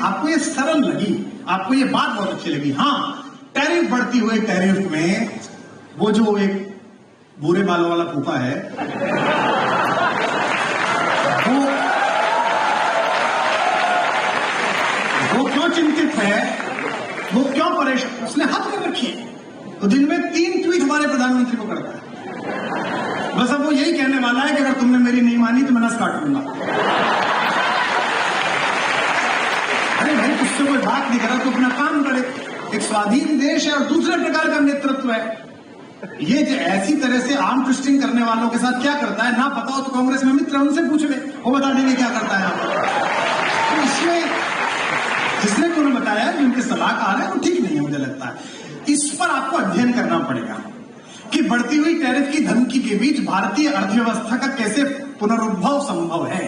आपको ये सरल लगी, आपको ये बात बहुत अच्छी लगी। हाँ, टैरिफ बढ़ती हुए टैरिफ में वो जो एक बुरे बालों वाला फूफा है वो क्यों चिंतित है, वो क्यों परेशान, उसने हाथ में रखी तो दिन में 3 ट्वीट हमारे प्रधानमंत्री को करता है। बस अब वो यही कहने वाला है कि अगर तुमने मेरी नहीं मानी तो मैं नस काट लूंगा। अरे भाई, तुझसे कोई बात नहीं करा तो अपना काम करे। एक स्वाधीन देश है और दूसरे प्रकार का नेतृत्व है। ये जो ऐसी तरह से आर्म ट्विस्टिंग करने वालों के साथ क्या करता है, ना पता हो तो कांग्रेस में मित्र उनसे पूछ ले, वो बता देंगे क्या करता है। तो इसमें जिसने तुम्हें बताया कि उनके सलाहकार है वो ठीक नहीं है, मुझे लगता है। इस पर आपको अध्ययन करना पड़ेगा कि बढ़ती हुई टैरिफ की धमकी के बीच भारतीय अर्थव्यवस्था का कैसे पुनरुद्भव संभव है,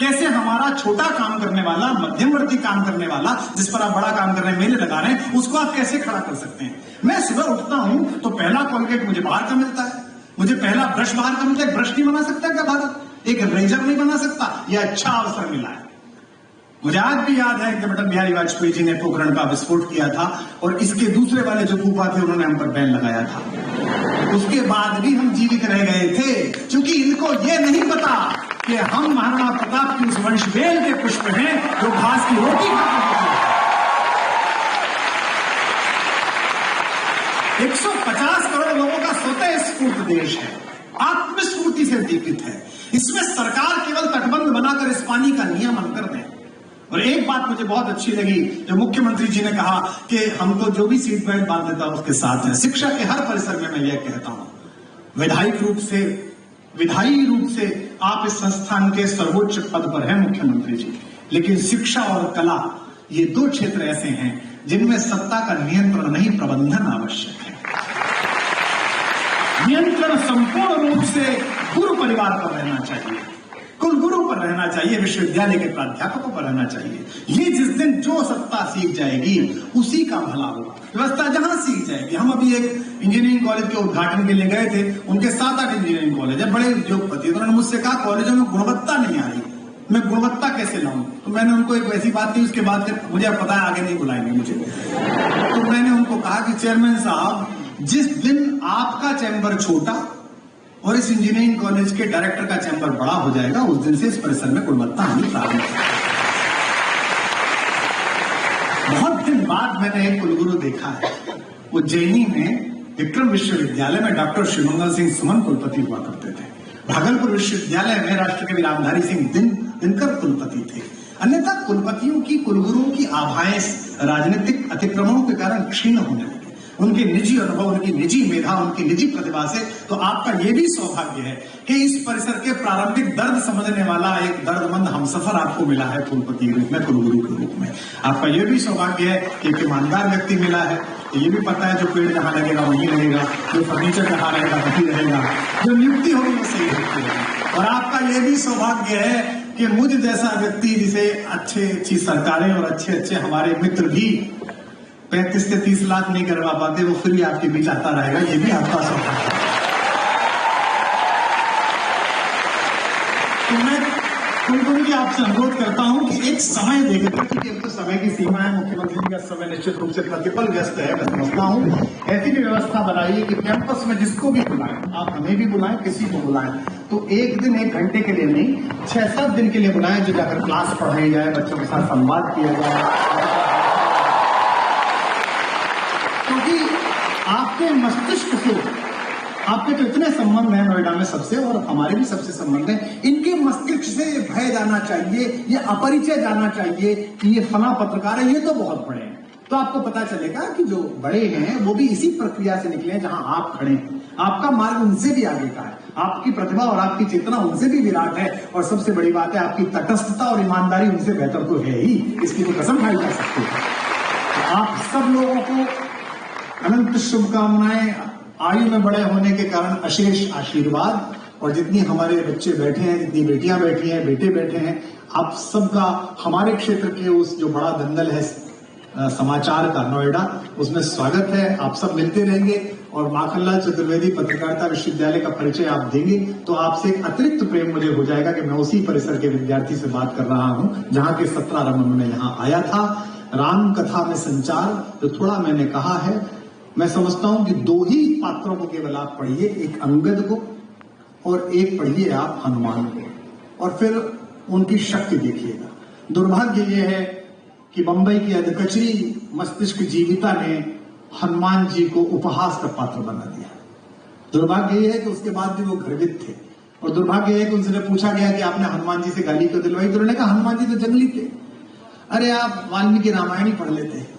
कैसे हमारा छोटा काम करने वाला, मध्यमवर्ती काम करने वाला, जिस पर आप बड़ा काम कर रहे हैं, मेले लगा रहे हैं, उसको आप कैसे खड़ा कर सकते हैं। मैं सुबह उठता हूं तो पहला कोलगेट मुझे बाहर का मिलता है, मुझे पहला ब्रश बाहर का मिलता है। ब्रश नहीं बना सकता क्या भारत, एक रेजर नहीं बना सकता, यह अच्छा अवसर मिला है। मुझे आज भी याद है कि अटल बिहारी वाजपेयी जी ने पोखरण का विस्फोट किया था और इसके दूसरे वाले जो फूफा थे उन्होंने हम पर बैन लगाया था। उसके बाद भी हम जीवित रह गए थे, क्योंकि इनको ये नहीं पता कि हम महाराणा प्रताप की उस वंशवेल के पुष्प हैं जो घास की रोटी खाते थे। 150 करोड़ लोगों का स्वतः स्फूर्त देश है, आत्मस्फूर्ति से दीपित है। इसमें सरकार केवल तटबंध बनाकर इस पानी का नियमन कर दे। और एक बात मुझे बहुत अच्छी लगी, जो मुख्यमंत्री जी ने कहा कि हम तो जो भी सीट बेल्ट बांध देता उसके साथ है। शिक्षा के हर परिसर में मैं यह कहता हूं, विधायी रूप से आप इस संस्थान के सर्वोच्च पद पर हैं मुख्यमंत्री जी, लेकिन शिक्षा और कला ये 2 क्षेत्र ऐसे हैं जिनमें सत्ता का नियंत्रण नहीं, प्रबंधन आवश्यक है। नियंत्रण संपूर्ण रूप से गुरु परिवार पर रहना चाहिए, कुलगुरु पर रहना चाहिए, विश्वविद्यालय के प्राध्यापकों पर रहना चाहिए। ये जिस दिन जो सत्ता सीख जाएगी उसी का भला होगा, व्यवस्था जहां सीख जाएगी। हम अभी एक इंजीनियरिंग कॉलेज के उद्घाटन के लिए गए थे, उनके 7-8 इंजीनियरिंग कॉलेज है, बड़े उद्योगपति। उन्होंने मुझसे कहा कॉलेजों में गुणवत्ता नहीं आ रही, मैं गुणवत्ता कैसे लाऊं। तो मैंने उनको एक वैसी बात की, उसके बाद मुझे पता है आगे नहीं बुलाएंगे मुझे, तो मैंने उनको कहा कि चेयरमैन साहब, जिस दिन आपका चैम्बर छोटा और इस इंजीनियरिंग कॉलेज के डायरेक्टर का चैम्बर बड़ा हो जाएगा, उस दिन से इस परिसर में गुणवत्ता आनी प्रारंभ होगी। बहुत दिन बाद मैंने एक कुलगुरु देखा है, उज्जैनी में विक्रम विश्वविद्यालय में डॉक्टर शिवमंगल सिंह सुमन कुलपति हुआ करते थे। भागलपुर विश्वविद्यालय में राष्ट्रकवि रामधारी सिंह दिनकर कुलपति थे। अन्यथा कुलपतियों की, कुलगुरुओं की आभाएं राजनीतिक अतिक्रमणों के कारण क्षीण होने लगी। उनके निजी अनुभव, उनकी निजी मेधा, उनकी निजी प्रतिभा से तो आपका यह भी सौभाग्य है कि इस परिसर के प्रारंभिक दर्द समझने वाला एक दर्दमंद हमसफर आपको मिला है कुलपति के रूप में, कुलगुरु के रूप में। आपका यह भी सौभाग्य है कि एक ईमानदार व्यक्ति मिला है, ये भी पता है जो पेड़ जहां लगेगा वहीं लगेगा, जो फर्नीचर जहां रहेगा वहीं रहेगा, जो नियुक्ति होगी वो सही होगी। और आपका यह भी सौभाग्य है कि मुझ जैसा व्यक्ति, जिसे अच्छी सरकारें और अच्छे हमारे मित्र भी 35 से 30 लाख नहीं करवा पाते, वो फिर भी आपके बीच आता रहेगा, ये भी आपका सौभाग्य है। तो मैं कुलगुरु जी आपसे अनुरोध करता हूं कि एक समय देखें, क्योंकि अब तो समय की सीमा है, मुख्यमंत्री जी का समय निश्चित रूप से प्रतिपल व्यस्त है, मैं समझता हूं। ऐसी भी व्यवस्था बनाइए कि कैंपस में जिसको भी बुलाएं, आप हमें भी बुलाएं, किसी को बुलाएं, तो एक दिन 1 घंटे के लिए नहीं, 6-7 दिन के लिए बुलाएं, जो जाकर क्लास पढ़ाई जाए, बच्चों के साथ संवाद किया जाए। क्योंकि आपके मस्तिष्क से, आपके तो इतने संबंध हैं नोएडा में सबसे, और हमारे भी सबसे संबंध हैं, इनके मस्तिष्क से भय जाना चाहिए, ये अपरिचय जाना चाहिए कि ये फला पत्रकार है, ये तो बहुत बड़े हैं। तो आपको पता चलेगा कि जो बड़े हैं वो भी इसी प्रक्रिया से निकले हैं जहां आप खड़े हैं। आपका मार्ग उनसे भी आगे का है, आपकी प्रतिभा और आपकी चेतना उनसे भी विराट है, और सबसे बड़ी बात है आपकी तटस्थता और ईमानदारी उनसे बेहतर तो है ही, इसकी तो कसम खाई जा सकती है। तो आप सब लोगों को अनंत शुभकामनाएं, आयु में बड़े होने के कारण अशेष आशीर्वाद, और जितनी हमारे बच्चे बैठे हैं, जितनी बेटियां बैठी हैं, बेटे बैठे हैं, आप सबका हमारे क्षेत्र के उस जो बड़ा दंगल है समाचार का नोएडा, उसमें स्वागत है। आप सब मिलते रहेंगे और माखनलाल चतुर्वेदी पत्रकारिता विश्वविद्यालय का परिचय आप देंगे तो आपसे एक अतिरिक्त प्रेम मुझे हो जाएगा कि मैं उसी परिसर के विद्यार्थी से बात कर रहा हूं जहां के 17 रंग में यहाँ आया था। राम कथा में संचार जो थोड़ा मैंने कहा है, मैं समझता हूं कि 2 ही पात्रों को केवल आप पढ़िए, एक अंगद को और एक पढ़िए आप हनुमान को, और फिर उनकी शक्ति देखिएगा। दुर्भाग्य यह है कि बंबई की अधकचरी मस्तिष्क जीविता ने हनुमान जी को उपहास का पात्र बना दिया। दुर्भाग्य यह है कि उसके बाद भी वो गर्वित थे, और दुर्भाग्य है कि उनसे पूछा गया कि आपने हनुमान जी से गाली क्यों दिलवाई, तो उन्होंने कहा हनुमान जी तो जंगली थे। अरे आप वाल्मीकि रामायण ही पढ़ लेते हैं,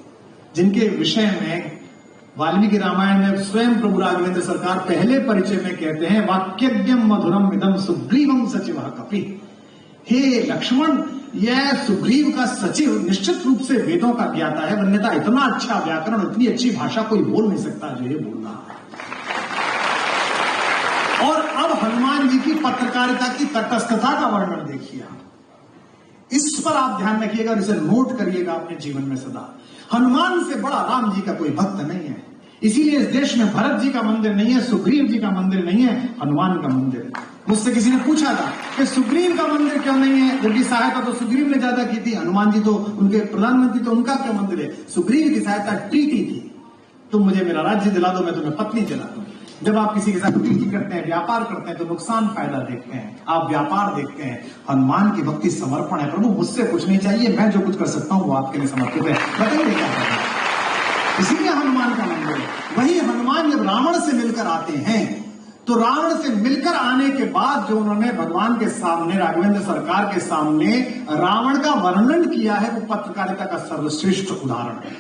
जिनके विषय में वाल्मीकि रामायण में स्वयं प्रभु राघवेंद्र सरकार पहले परिचय में कहते हैं, वाक्यज्ञम मधुरम इदम सुग्रीवम सचिव कपि। हे लक्ष्मण, यह सुग्रीव का सचिव निश्चित रूप से वेदों का ज्ञाता है, वन्यता इतना अच्छा व्याकरण, इतनी अच्छी भाषा कोई बोल नहीं सकता जो ये बोल रहा है। और अब हनुमान जी की पत्रकारिता की तटस्थता का वर्णन देखिए आप। इस पर आप ध्यान रखिएगा और इसे नोट करिएगा अपने जीवन में सदा। हनुमान से बड़ा राम जी का कोई भक्त नहीं है, इसीलिए इस देश में भरत जी का मंदिर नहीं है, सुग्रीव जी का मंदिर नहीं है, हनुमान का मंदिर है। मुझसे किसी ने पूछा था कि सुग्रीव का मंदिर क्यों नहीं है, जबकि सहायता तो सुग्रीव ने ज्यादा की थी, हनुमान जी तो उनके प्रधानमंत्री, तो उनका क्यों मंदिर है? सुग्रीव की सहायता ट्रीटी थी, तुम मुझे मेरा राज्य दिला दो, मैं तुम्हें पत्नी दिला दूं। जब आप किसी के साथ ट्रीटी करते हैं, व्यापार करते हैं, तो नुकसान फायदा देखते हैं, आप व्यापार देखते हैं। हनुमान की भक्ति समर्पण है, प्रभु मुझसे कुछ नहीं चाहिए, मैं जो कुछ कर सकता हूं वो आपके लिए समर्पित है, बताइए क्या करना है। इसीलिए हनुमान का मंदिर है। वही हनुमान जब रावण से मिलकर आते हैं, तो रावण से मिलकर आने के बाद जो उन्होंने भगवान के सामने, राघवेंद्र सरकार के सामने रावण का वर्णन किया है, वो पत्रकारिता का सर्वश्रेष्ठ उदाहरण है।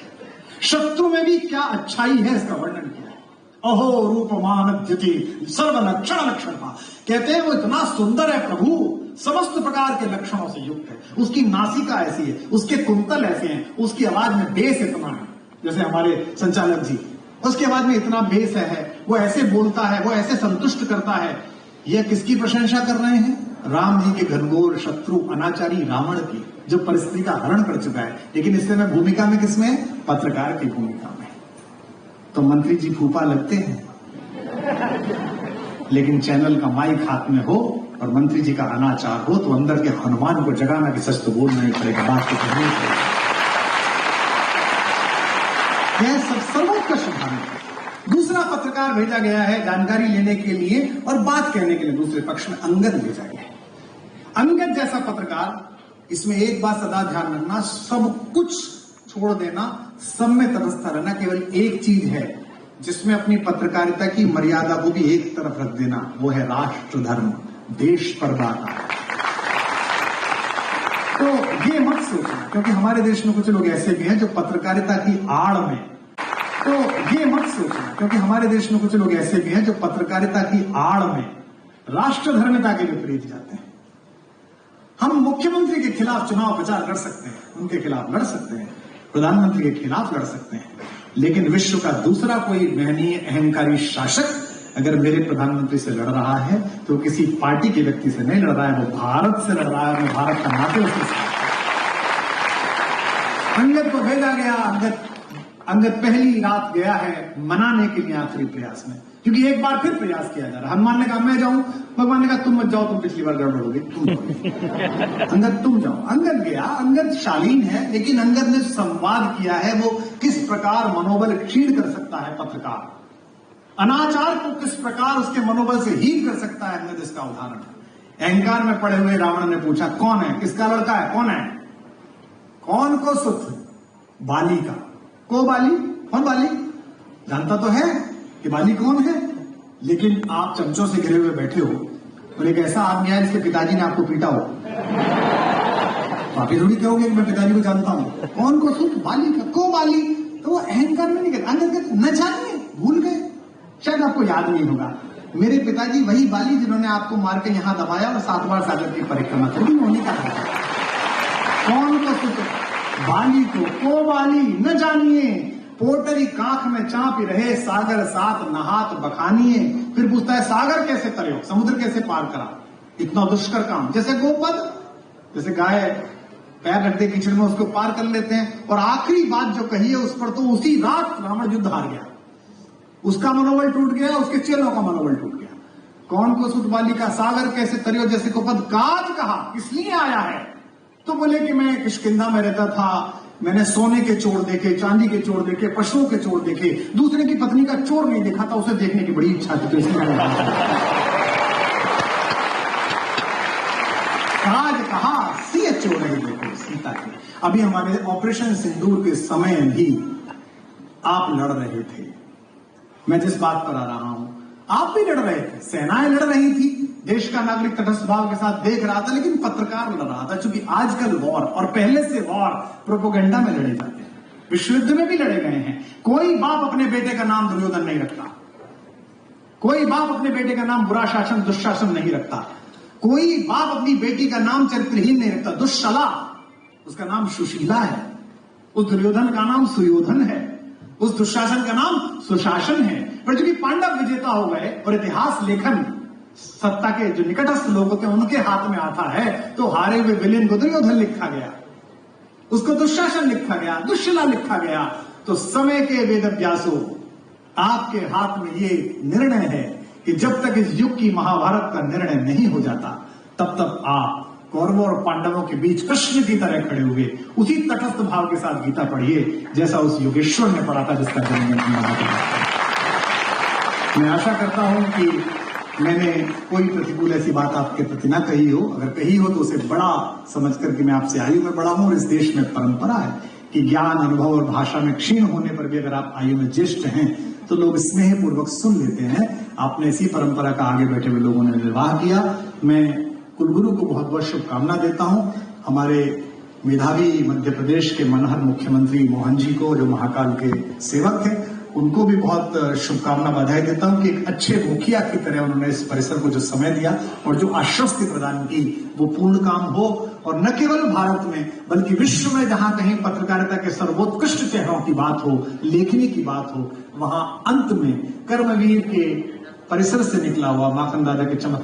शत्रु में भी क्या अच्छाई है इसका वर्णन किया है। अहो रूपमान द्युति सर्व लक्षण लक्षण का, कहते हैं वो इतना सुंदर है प्रभु, समस्त प्रकार के लक्षणों से युक्त है। उसकी नासिका ऐसी है, उसके कुंतल ऐसे हैं, उसकी आवाज में बेस इतना है, जैसे हमारे संचालक जी, उसकी आवाज में इतना बेस है, वो ऐसे बोलता है, वो ऐसे संतुष्ट करता है। यह किसकी प्रशंसा कर रहे हैं? राम जी के घनघोर शत्रु अनाचारी रावण की, जो परिस्थिति का हरण कर चुका है। लेकिन इससे मैं भूमिका में किसमें? पत्रकार की भूमिका में। तो मंत्री जी फूफा लगते हैं, लेकिन चैनल का माइक हाथ में हो और मंत्री जी का अनाचार हो तो अंदर के हनुमान को जगाना कि सच तो बोलना ही पड़ेगा, बात तो करनी पड़ेगी। यह सब सर्वोत्कृष्ट उदाहरण है। दूसरा पत्रकार भेजा गया है जानकारी लेने के लिए और बात कहने के लिए, दूसरे पक्ष में अंगद भेजा गया है। अंगद जैसा पत्रकार, इसमें एक बात सदा ध्यान रखना, सब कुछ छोड़ देना, सब में तटस्थ रहना। केवल एक चीज है जिसमें अपनी पत्रकारिता की मर्यादा को भी एक तरफ रख देना, वो है राष्ट्र धर्म, देश पर्दा का। तो ये मत सोचना, क्योंकि हमारे देश में कुछ लोग ऐसे भी हैं जो पत्रकारिता की आड़ में, तो ये मत सोचना, क्योंकि हमारे देश में कुछ लोग ऐसे भी हैं जो पत्रकारिता की आड़ में राष्ट्र धर्मिता के विपरीत जाते हैं। हम मुख्यमंत्री के खिलाफ चुनाव प्रचार कर सकते हैं, उनके खिलाफ लड़ सकते हैं, प्रधानमंत्री के खिलाफ लड़ सकते हैं, लेकिन विश्व का दूसरा कोई महनीय अहंकारी शासक अगर मेरे प्रधानमंत्री से लड़ रहा है तो किसी पार्टी के व्यक्ति से नहीं लड़ रहा है, वो भारत से लड़ रहा है, वो भारत का नाते उसके साथ। अंगद को भेजा गया, अंगद पहली रात गया है मनाने के लिए आखिरी प्रयास में, क्योंकि एक बार फिर प्रयास किया जा रहा है। हनुमान ने कहा मैं जाऊं, भगवान ने कहा तुम मत जाओ, तुम पिछली बार गड़बड़ हो गई, तुम अंगद तुम जाओ। अंगद गया, अंगद शालीन है, लेकिन अंगद ने संवाद किया है, वो किस प्रकार मनोबल क्षीण कर सकता है पत्रकार, अनाचार को किस प्रकार उसके मनोबल से हीन कर सकता है, अंगद इसका उदाहरण है। अहंकार में पड़े हुए रावण ने पूछा कौन है, किसका लड़का है, कौन है, कौन को सुत, बाली का। को बाली, कौन बाली, जानता तो है कि बाली कौन है, लेकिन आप चमचों से घिरे हुए बैठे हो और एक ऐसा आदमी है जिसके पिताजी ने आपको पीटा हो, तो आप ये थोड़ी कहोगे कि मैं पिताजी को जानता हूं। कौन को सुत, बाली का, को बाली, तो वो अहंकार में नहीं कहते। अंगद कहते न जानिए, भूल गए, शायद आपको याद नहीं होगा, मेरे पिताजी वही बाली जिन्होंने आपको मार के यहां दबाया और 7 बार सागर की परिक्रमा थोड़ी होने का था। कौन को सुत, बाली को बाली न जानिए, पोटरी कांख में चाप रहे, सागर साथ नहात बखानिए। फिर पूछता है सागर कैसे तरे, समुद्र कैसे पार करा, इतना दुष्कर काम। जैसे गोपद, जैसे गाय पैर रखते कीचड़ में उसको पार कर लेते हैं। और आखिरी बात जो कही है उस पर तो उसी रात रावण युद्ध हार गया, उसका मनोबल टूट गया, उसके चेलों का मनोबल टूट गया। कौन को सुत बालिका सागर कैसे तरियो जैसे को पद काज कहा, किस लिए आया है? तो बोले कि मैं किष्किंधा में रहता था, मैंने सोने के चोर देखे, चांदी के चोर देखे, पशुओं के चोर देखे, दूसरे की पत्नी का चोर नहीं देखा था, उसे देखने की बड़ी इच्छा थी, तो इसलिए काज कहा सी चोर नहीं देखो सीता की। अभी हमारे ऑपरेशन सिंदूर के समय भी आप लड़ रहे थे। मैं जिस बात पर आ रहा हूं, आप भी लड़ रहे थे, सेनाएं लड़ रही थी, देश का नागरिक तटस्थ भाव के साथ देख रहा था, लेकिन पत्रकार लड़ रहा था। क्योंकि आजकल वॉर और पहले से वॉर प्रोपोगंडा में लड़े जाते हैं, विश्व युद्ध में भी लड़े गए हैं। कोई बाप अपने बेटे का नाम दुर्योधन नहीं रखता, कोई बाप अपने बेटे का नाम बुरा शासन दुशासन नहीं रखता, कोई बाप अपनी बेटी का नाम चरित्रहीन नहीं रखता। दुश्शला, उसका नाम सुशीला है, उस दुर्योधन का नाम सुयोधन है, उस दुशासन का नाम सुशासन है। पर चूंकि पांडव विजेता हो गए और इतिहास लेखन सत्ता के जो निकटस्थ लोग होते हैं उनके हाथ में आता है, तो हारे हुए विलेन को दुर्योधन लिखा गया, उसको दुशासन लिखा गया, दुश्शला लिखा गया। तो समय के वेद व्यासो, आपके हाथ में ये निर्णय है कि जब तक इस युग की महाभारत का निर्णय नहीं हो जाता, तब तक आप कौरवों और पांडवों के बीच कृष्ण की तरह खड़े हुए उसी तटस्थ भाव के साथ गीता पढ़िए जैसा उस योगेश्वर ने पढ़ा था, जिसका जन्म मैं आशा करता हूं कि मैंने कोई प्रतिकूल ऐसी बात आपके प्रति ना कही हो। अगर कही हो तो उसे बड़ा समझ करके मैं आपसे आयु में बड़ा हूं, और इस देश में परंपरा है कि ज्ञान, अनुभव और भाषा में क्षीण होने पर भी अगर आप आयु में ज्येष्ठ हैं तो लोग स्नेह पूर्वक सुन लेते हैं। आपने इसी परंपरा का आगे बैठे हुए लोगों ने निर्वाह किया। मैं कुलगुरु को बहुत बहुत शुभकामना देता हूं। हमारे मेधावी मध्य प्रदेश के मनहर मुख्यमंत्री मोहन जी को, जो महाकाल के सेवक हैं, उनको भी बहुत शुभकामना बधाई देता हूं कि एक अच्छे मुखिया की तरह उन्होंने इस परिसर को जो समय दिया और जो आश्वस्ति प्रदान की वो पूर्ण काम हो, और न केवल भारत में बल्कि विश्व में जहां कहीं पत्रकारिता के सर्वोत्कृष्ट चेहरों की बात हो, लेखनी की बात हो, वहां अंत में कर्मवीर के परिसर से निकला हुआ माखन दादा के चमत्कार